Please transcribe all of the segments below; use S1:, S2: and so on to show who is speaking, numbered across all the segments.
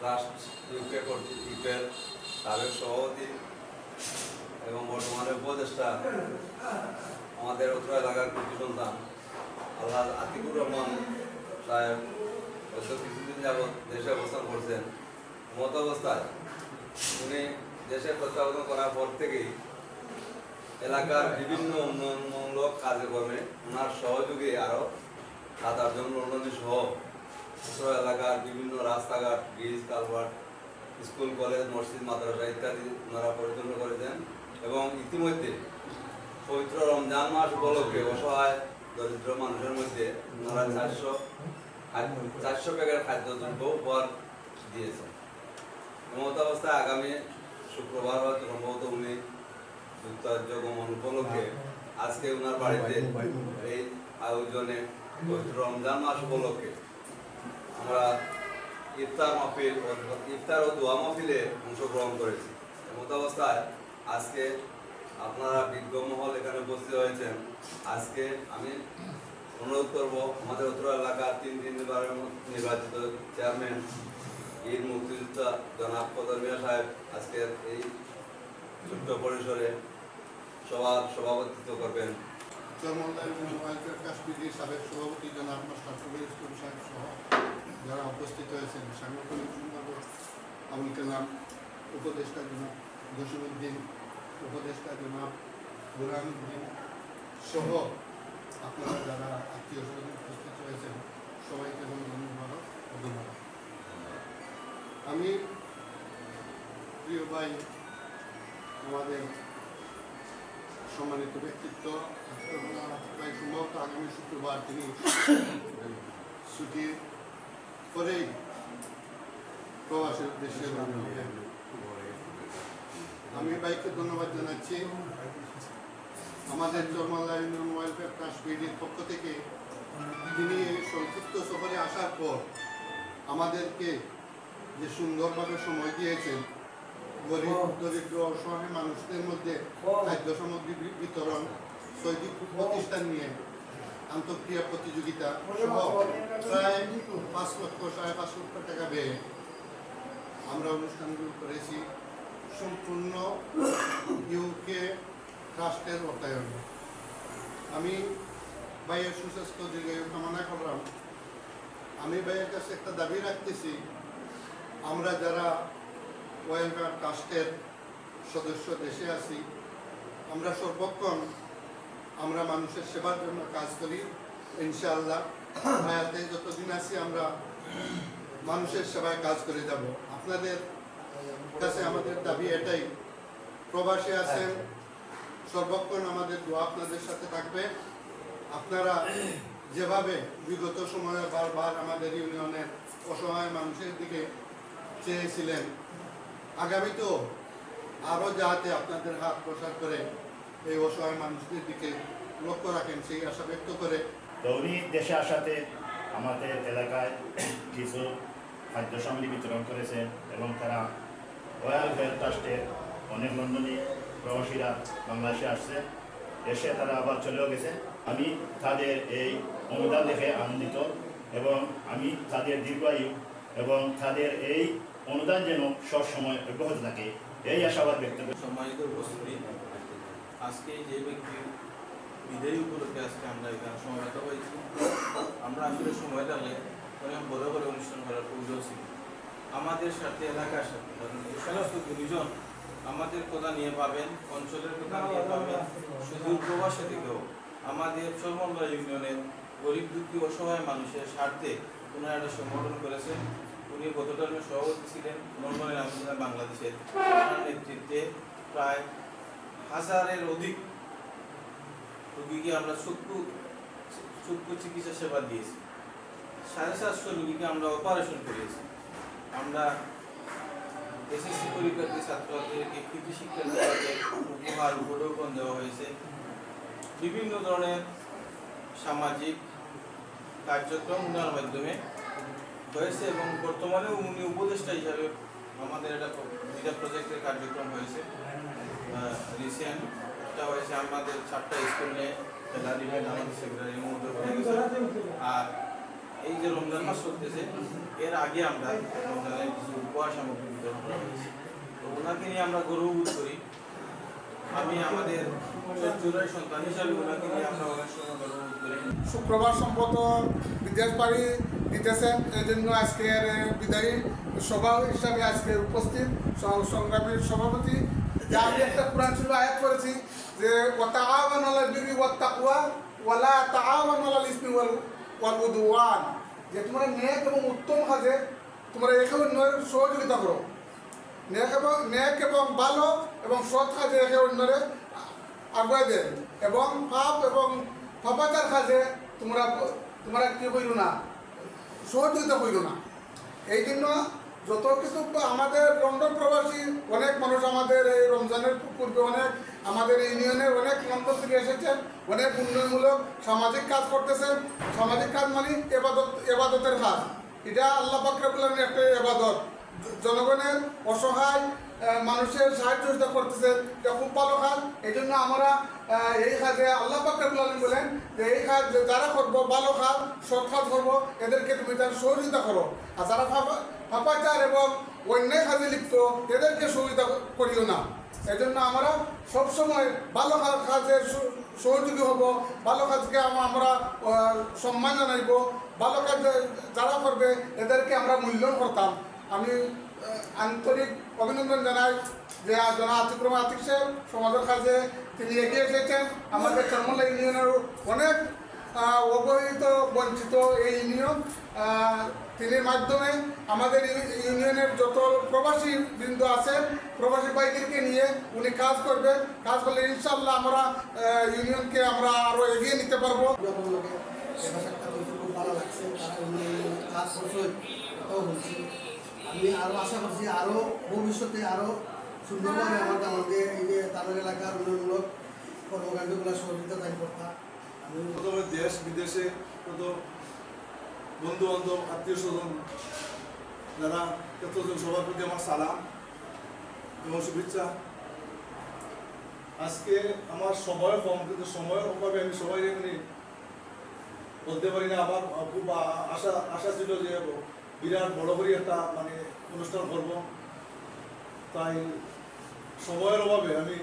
S1: Trust ইউকের সাবেক সভাপতি এবং বর্তমানে উপদেষ্টা আমাদের উত্তর এলাকার কৃষি সন্তান আল্লাহ আতিকুর রহমান সাহেব গত কিছুদিন যাবৎ দেশে অবস্থান করছেন। মত অবস্থায় উনি দেশে প্রত্যাবর্তন করার পর থেকেই এলাকার বিভিন্ন উন্নয়নমূলক কার্যক্রমে ওনার সহযোগী আরও 7-8 জন উন্নয়ন সহ উত্তর এলাকার বিভিন্ন রাস্তাঘাট, ব্রিজ, কালভার্ট, স্কুল, কলেজ, মসজিদ, মাদ্রাসা ইত্যাদি ওনারা পরিচালনা করেছেন এবং ইতিমধ্যে পবিত্র রমজান মাস উপলক্ষে অসহায় দরিদ্র মানুষের মধ্যে ওনারা 400 প্যাকেট খাদ্যদ্রব্য উপহার দিয়েছেন। এমত অবস্থায় আগামী শুক্রবার হয়তো সম্ভবত উনি যুক্তরাজ্য গমন উপলক্ষে আজকে ওনার বাড়িতে এই আয়োজনে পবিত্র রমজান মাস উপলক্ষে আমরা ইফতার ও দোয়া মাহফিলে অংশগ্রহণ করেছি। এমত অবস্থায় আজকে আপনারা বিজ্ঞ মহল এখানে উপস্থিত হয়েছেন। আজকে আমি অনুরোধ করব আমাদের উত্তর এলাকার 3 নির্বাচিত চেয়ারম্যান ঈদ মুক্তিযোদ্ধা জনাব কদর মিয়া সাহেব আজকের এই ছোট্ট পরিসরে সবার সভাপতিত্ব করবেন।
S2: কাশ্মীরের সাবেক সভাপতি জনাব মাস্টার ইসলাম সাহেব সহ যারা উপস্থিত হয়েছেন, সাংগঠনিক সম্পাদক আবুল কালাম, উপদেষ্টা জনাব জসিমউদ্দিন, উপদেষ্টা জনাব বুরহানুদ্দিন সহ আপনারা যারা আত্মীয় স্বজন উপস্থিত হয়েছেন সবাইকে ধন্যবাদ। আমি প্রিয় ভাই আমাদের সম্মানিত ব্যক্তিত্ব প্রায় সম্ভবত আগামী শুক্রবার তিনি ছুটির পরেই প্রবাসের উদ্দেশ্যে আমি ভাইকে ধন্যবাদ জানাচ্ছি। আমাদের জর্মাল্লা ইউনিয়ন ওয়েলফেয়ার ট্রাস্ট বিডির পক্ষ থেকে তিনি সংক্ষিপ্ত সফরে আসার পর আমাদেরকে যে সুন্দরভাবে সময় দিয়েছেন, গরিব দরিদ্র অসহায় মানুষদের মধ্যে খাদ্য সামগ্রী বিতরণ, শৈল্পিক প্রতিষ্ঠান নিয়ে আন্তঃক্রিয়া প্রতিযোগিতা সহ প্রায় 5 লক্ষ 5.5 লক্ষ টাকা ব্যয়ে আমরা অনুষ্ঠানগুলো করেছি সম্পূর্ণ ইউকে ট্রাস্টের অর্থায়নে। আমি ভাইয়ের সুস্বাস্থ্য দীর্ঘায়ু কামনা করলাম। আমি ভাইয়ের কাছে একটা দাবি রাখতেছি, আমরা যারা ওয়েলফেয়ার ট্রাস্টের সদস্য দেশে আছি, আমরা সর্বক্ষণ আমরা মানুষের সেবার জন্য কাজ করি। ইনশাআল্লাহ হায়াতে যতদিন আছি আমরা মানুষের সেবায় কাজ করে যাব। আপনাদের কাছে আমাদের দাবি এটাই, প্রবাসে আছেন সর্বক্ষণ আমাদের দোয়া আপনাদের সাথে থাকবে। আপনারা যেভাবে বিগত সময়ে বারবার আমাদের ইউনিয়নের অসহায় মানুষের দিকে চেয়েছিলেন, আগামীতেও আরও যাতে আপনাদের হাত প্রসার করে এই অসহায় মানুষদের দিকে লক্ষ্য রাখেন সেই আশা ব্যক্ত করে
S3: উনি দেশে আসাতে আমাদের এলাকায় কিছু খাদ্য সামগ্রী বিতরণ করেছেন এবং তারা ওয়েলফেয়ার ট্রাস্টের অনেক লন্ডনী প্রবাসীরা বাংলাদেশে আসছে, এসে তারা আবার চলেও গেছে। আমি তাদের এই অনুদান দেখে আনন্দিত এবং আমি তাদের দীর্ঘায়ু এবং তাদের এই অনুদান যেন সবসময় অব্যাহত থাকে এই আশাবাদ ব্যক্ত করি।
S4: সম্মানিত উপস্থিতি, আজকে যে ব্যক্তির বিদায়ী উপলক্ষে আজকে আমরা এখানে সমবেত হয়েছি। আমরা আসলে সময় থাকলে অনেক বড় বড় অনুষ্ঠান করার প্রয়োজন ছিল। আমাদের সাথে এলাকার সাথে সমস্ত গুরুজন আমাদের কথা নিয়ে পাবেন, অঞ্চলের কথা নিয়ে পাবেন, সুদূর প্রবাসী থেকেও আমাদের চরমনগর ইউনিয়নের গরিব দুঃখী অসহায় মানুষের স্বার্থে ওনারা একটা সংগঠন করেছেন। উনি গত টার্মে সভাপতি ছিলেন লন্ডনের আন্দোলন বাংলাদেশের নেতৃত্বে। প্রায় 1000-এর অধিক রোগীকে আমরা চক্ষু চিকিৎসা সেবা দিয়েছি। 750 রোগীকে আমরা অপারেশন করিয়েছি। আমরা এসএসসি পরীক্ষার্থী ছাত্রছাত্রীদেরকে কৃষি শিক্ষা উপহার উপঢৌকন দেওয়া হয়েছে। বিভিন্ন ধরনের সামাজিক কার্যক্রম উন্নয়নের মাধ্যমে হয়েছে এবং বর্তমানে উনি উপদেষ্টা হিসাবে আমাদের দুইটা প্রজেক্টের কার্যক্রম হয়েছে। রিসেন্ট একটা হয়েছে আমাদের 4টা স্কুল নিয়ে খেলা দিবেন আমাদের সেক্রেটারি মহোদয় হয়ে গেছে। আর এই যে রমজান মাস চলতেছে এর আগে আমরা রমজানের কিছু উপহার সামগ্রী বিতরণ করা হয়েছে। তো ওনাকে নিয়ে আমরা গর্ববোধ করি। আমি আমাদের চোরাই সন্তান হিসাবে ওনাকে নিয়ে আমরা অনেক সময় গর্ববোধ করি।
S5: শুক্রবার সম্পর্ক বিদেশ বাড়ি দিতেছেন, এই জন্য আজকের বিদায়ী সভা হিসাবে আজকে উপস্থিত সংগ্রামের সভাপতি। যে আমি একটা কোরআন শরীফ আয়াত করেছি যে ওয়াতাআওয়ানু আলাল বিররি ওয়াত তাকওয়া ওয়ালা তাআওয়ানু আলাল ইসমি ওয়াল উদওয়ান, যে তোমরা নেক এবং উত্তম কাজে তোমরা একে অন্যের সহযোগিতা করো, নেক এবং ভালো এবং সৎ কাজে একে অন্যরে আগুয়া দেন, এবং পাপ এবং পাপাচার কাজে তোমরা কি কইল না, সহযোগিতা কইল না। এই জন্য যত কিছু আমাদের লন্ডন প্রবাসী অনেক মানুষ আমাদের এই রমজানের পূর্বে অনেক আমাদের ইউনিয়নের অনেক লন্ডন থেকে এসেছেন, অনেক উন্নয়নমূলক সামাজিক কাজ করতেছেন। সামাজিক কাজ মানে এবাদতের কাজ, এটা আল্লাহ পাক রব্বুল আলামিনের একটা এবাদত। জনগণের অসহায় মানুষের সাহায্য করতেছেন, এটা খুব ভালো কাজ। এই জন্য আমরা এই কাজে আল্লাহ পাক রব্বুল আলামিন বলেন যে এই কাজ যারা করবো, ভালো কাজ সৎ কাজ করবো, এদেরকে তুমি তার সহযোগিতা করো। আর যারা পাপাচার এবং অন্যায় কাজে লিপ্ত এদেরকে সহযোগিতা করিও না। এই জন্য আমরা সবসময় ভালো কাজের সহযোগী হব, ভালো কাজকে আমরা সম্মান জানাইব, ভালো কাজ যারা করবে এদেরকে আমরা মূল্যায়ন করতাম। আমি আন্তরিক অভিনন্দন জানাই যে আতিক রহমান আতিক সাহেব সমাজের কাজে তিনি এগিয়ে এসেছেন। আমাদের চরমলা ইউনিয়নের অনেক অবহেলিত বঞ্চিত এই ইউনিয়ন, তিনি মাধ্যমে আমাদের ইউনিয়নের যত প্রবাসী বৃন্দ আছেন, প্রবাসী ভাইদেরকে নিয়ে উনি কাজ করবেন। কাজ করলে ইনশাল্লাহ আমরা ইউনিয়নকে আমরা আরও এগিয়ে নিতে পারবো।
S6: খুব ভালো লাগছে, তারা কাজ করছে, এটাও বলছি। আমি আরও আশা করছি আরও ভবিষ্যতে আরও সুন্দরভাবে আমাদের এই যে তাদের এলাকার উন্নয়নমূলক কর্মকাণ্ডগুলো সহযোগিতা দায়ী করতাম।
S7: প্রথমে দেশ বিদেশে কত বন্ধু বান্ধব আত্মীয় স্বজন যারা কতজন সবার প্রতি আমার সালাম এবং শুভেচ্ছা। আজকে আমার সময় কম, কিন্তু সময়ের অভাবে আমি সবাই এমনি বলতে পারি না। আমার খুব আশা ছিল যে বিরাট বড় করে একটা অনুষ্ঠান করব, তাই সময়ের অভাবে আমি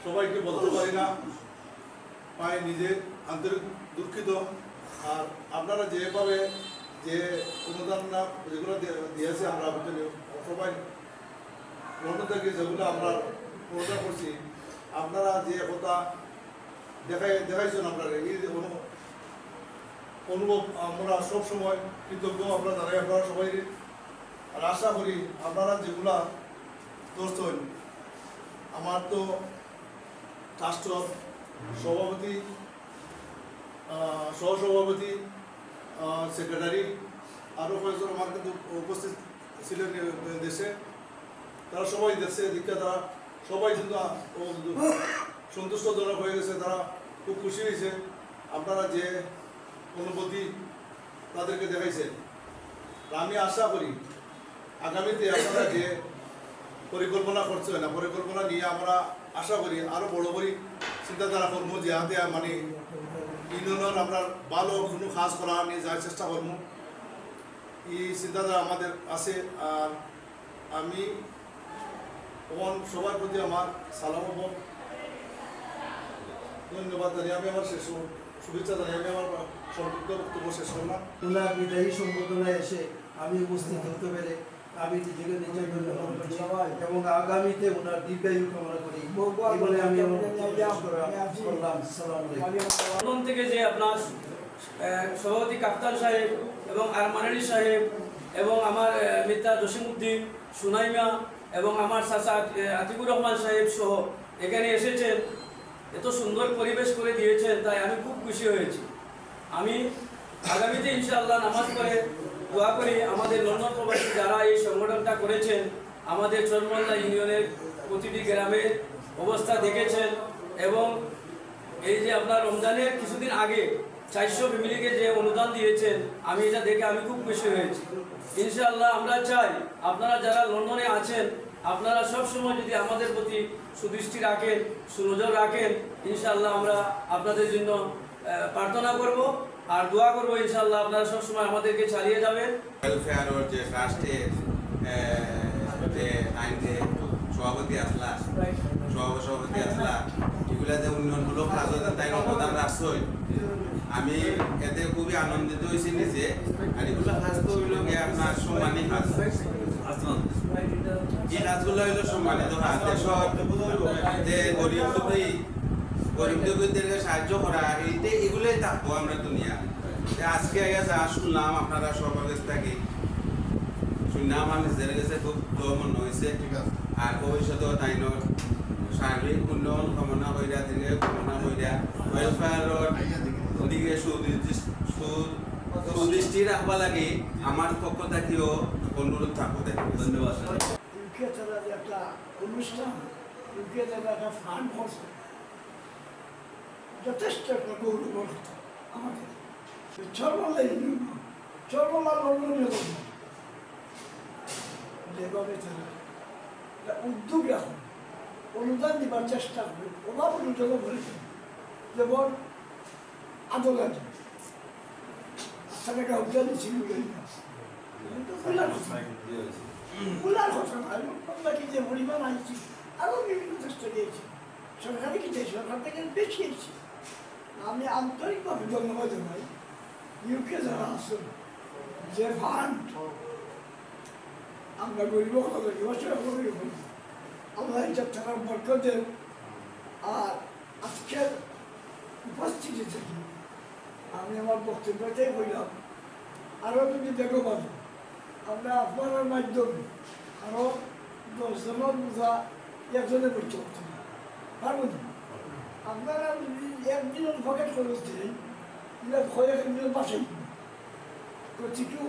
S7: সবাইকে বলতে পারি না, তাই নিজে আন্তরিক দুঃখিত। আর আপনারা যেভাবে যে অনুদান যেগুলো দিয়েছে আমরা সবাই লন্ডন থেকে যেগুলো আমরা অনুদান করছি, আপনারা যে কথা দেখাইছেন আপনারা এই অনুভব আমরা সব সময় কৃতজ্ঞ আমরা জানাই আপনারা সবাই। আর আশা করি আপনারা যেগুলা করছেন, আমার তো ট্রাস্টর সভাপতি, সহসভাপতি, সেক্রেটারি আরও কয়েকজন আমার কিন্তু উপস্থিত ছিলেন দেশে, তারা সবাই দেশে দীক্ষা, তারা সবাই কিন্তু সন্তুষ্টজনক হয়ে গেছে, তারা খুব খুশি হয়েছে। আপনারা যে অনুভূতি তাদেরকে দেখাইছেন, আমি আশা করি আগামীতে আপনারা যে পরিকল্পনা করছেন না, পরিকল্পনা নিয়ে আমরা আশা করি আরও বড় করে চিন্তাধারা করবো, যে হাতে ইউনিয়নের আমরা ভালো কোনো কাজ করা নিয়ে যাওয়ার চেষ্টা করবো, এই চিন্তাধারা আমাদের আছে। আর আমি তখন সবার প্রতি আমার সালাম হব, ধন্যবাদ জানিয়ে আমি আমার শেষ শুভেচ্ছা জানিয়ে আমি আমার সংক্ষিপ্ত বক্তব্য শেষ করলাম।
S6: ওনার বিদায়ী সম্বোধনায় এসে আমি উপস্থিত হতে পেরে আমি নিজেকে নিজের ধন্যবাদ করছি এবং আগামীতে ওনার দীর্ঘায়ু কামনা করি বলে আমি করলাম।
S8: লন্ডন থেকে যে আপনার সভাপতি কাপ্তান সাহেব এবং আরমানানি সাহেব এবং আমার মিত্র জসিমউদ্দিন, সুনাইমা এবং আমার চাচা আতিকুর রহমান সাহেব সহ এখানে এসেছেন, এত সুন্দর পরিবেশ করে দিয়েছেন, তাই আমি খুব খুশি হয়েছি। আমি আগামীতে ইনশাআল্লাহ নামাজ পড়ে দোয়া করি আমাদের লন্ডন প্রবাসী যারা এই সংগঠনটা করেছেন, আমাদের চরমল্লা ইউনিয়নের প্রতিটি গ্রামের অবস্থা দেখেছেন, এবং এই যে আপনার রমজানের কিছুদিন আগে 400 ফ্যামিলিকে যে অনুদান দিয়েছেন, আমি এটা দেখে আমি খুব খুশি হয়েছি। ইনশাআল্লাহ আমরা চাই আপনারা যারা লন্ডনে আছেন, আপনারা সবসময় যদি আমাদের প্রতি সুদৃষ্টি রাখেন, সুনজর রাখেন, ইনশাআল্লাহ আমরা আপনাদের জন্য প্রার্থনা করব আর দোয়া করবো ইনশাআল্লাহ আপনারা সবসময় আমাদেরকে চালিয়ে যাবেন।
S1: ওয়েলফেয়ার যে ট্রাস্টের যে আইনতে সভাপতি আসলা সভাপতি আসলা এগুলা যে উন্নয়নমূলক কাজ তাই অবদান রাখছই আমি এতে খুবই আনন্দিত হয়েছি নিজে। আর এগুলো কাজ তো হইল গিয়ে আপনার সম্মানিত কাজ, এই কাজগুলো হইলো সম্মানিত কাজ। দেশত যে গরিব দুঃখীদেরকে সাহায্য করা এগুলোই থাকবো আমরা দুনিয়া। আজকে যা শুনলাম আপনারা সবার কাছ থেকে শুনলাম, আমার নিজের কাছে খুব মনে হয়েছে। আর ভবিষ্যতেও তাই সার্বিক উন্নয়ন কামনা কইরা দিকে কামনা কইরা ওয়েলফেয়ারের দিকে সুদৃষ্টি রাখবা লাগে আমার পক্ষ থেকেও অনুরোধ থাকবো। ধন্যবাদ।
S9: একটা অনুষ্ঠান একটা ফান্ড করছে, যথেষ্ট একটা গৌরবর কথা আমাদের চর্মলা লন্ডনীয় যেভাবে তারা উদ্যোগ রাখুন, অনুদান দেবার চেষ্টা করবে, অভাব অনুদান বলেছেন। যেমন আদোলানি টাকা উদ্যান ছিল মূলার কথা নয়, বাকি যে পরিমাণ আনছি আরও বিভিন্ন চেষ্টা দিয়েছি। সরকারে কি চাই, সরকার থেকে বেশি এসেছি। আমি আন্তরিকভাবে ধন্যবাদ জানাই ইউকে যারা আসুন, যে ফান্ড আমরা গরিব আমরা এটা টাকা বরকতের। আর আজকের উপস্থিতি থেকে আমি আমার বক্তব্যটাই বললাম, আরও যদি দেখো পাবো আমরা আপনার মাধ্যমে আরও 10 জনের বোঝা একজনে করতে পারতাম না, পারবেন আপনারা যদি একদিনের পকেট খরচ দেন কয়েকদিনের বাসাই গতিকে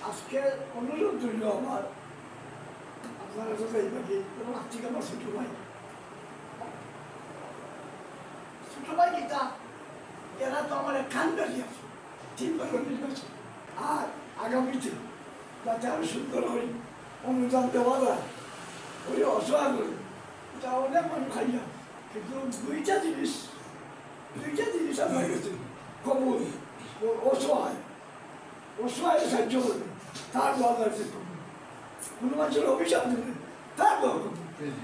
S9: আজকে অনুরোধ রইল আমার, আপনারা তো যাইবাকে এবং আজকে আমার ছোট ভাই কিতা এরা তো আমার খানদারি আছে 3 বার নির্বাচন। আর আগামীতে যাতে আরো সুন্দর হই অনুদান দেওয়া যায়, ওই অসহায় করে এটা অনেক মানুষ খাইয়া, কিন্তু দুইটা জিনিস আপনার কাছে কবল অসহায় সাহায্য করবে, তার দরকার কোনো মানুষের অভিশাপ দেবে তার দরকার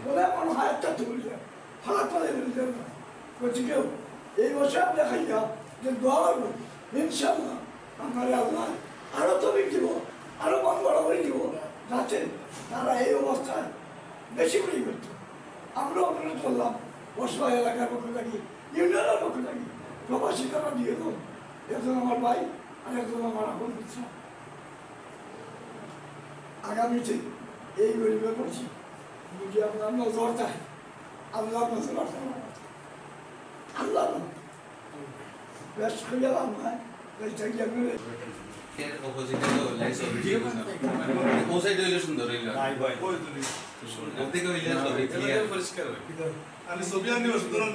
S9: বলে আমার হায়াতটা তুললে হাত পালে না। গতিকেও এই বছর আমরা খাইয়া যে দোয়া করবো ইনশাল্লাহ আমার আল্লাহ আরও তবিক দিব, আরও মন বড় করে দিব, যাতে তারা এই অবস্থায় বেশি করে করতো। আমরা অনুরোধ করলাম অসহায় এলাকার পক্ষ থাকি, ইউনিয়নের পক্ষ থাকি প্রবাসী তারা দিয়ে দেব। একজন আমার ভাই আর একজন আমার আপন মিত্র। আগামীতে এই গরিবের প্রতি যদি আপনার নজর থাকে, আল্লাহ নজর আছে আল্লাহ ব্যস্ত হয়ে গেলাম নয়
S7: আমি ছবি আনি সুতরাং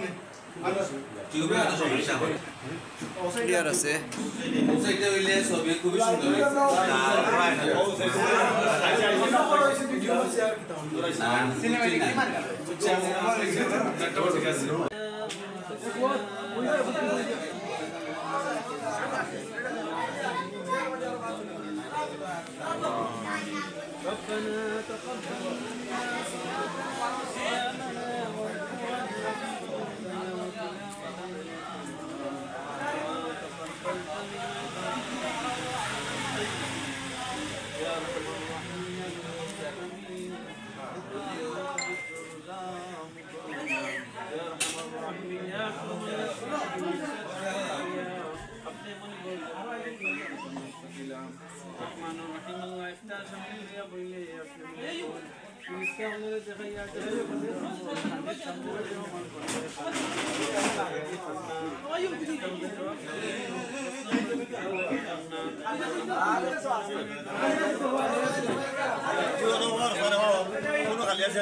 S1: ক্লিয়ার আছে ছবি খুবই
S7: খালি আছে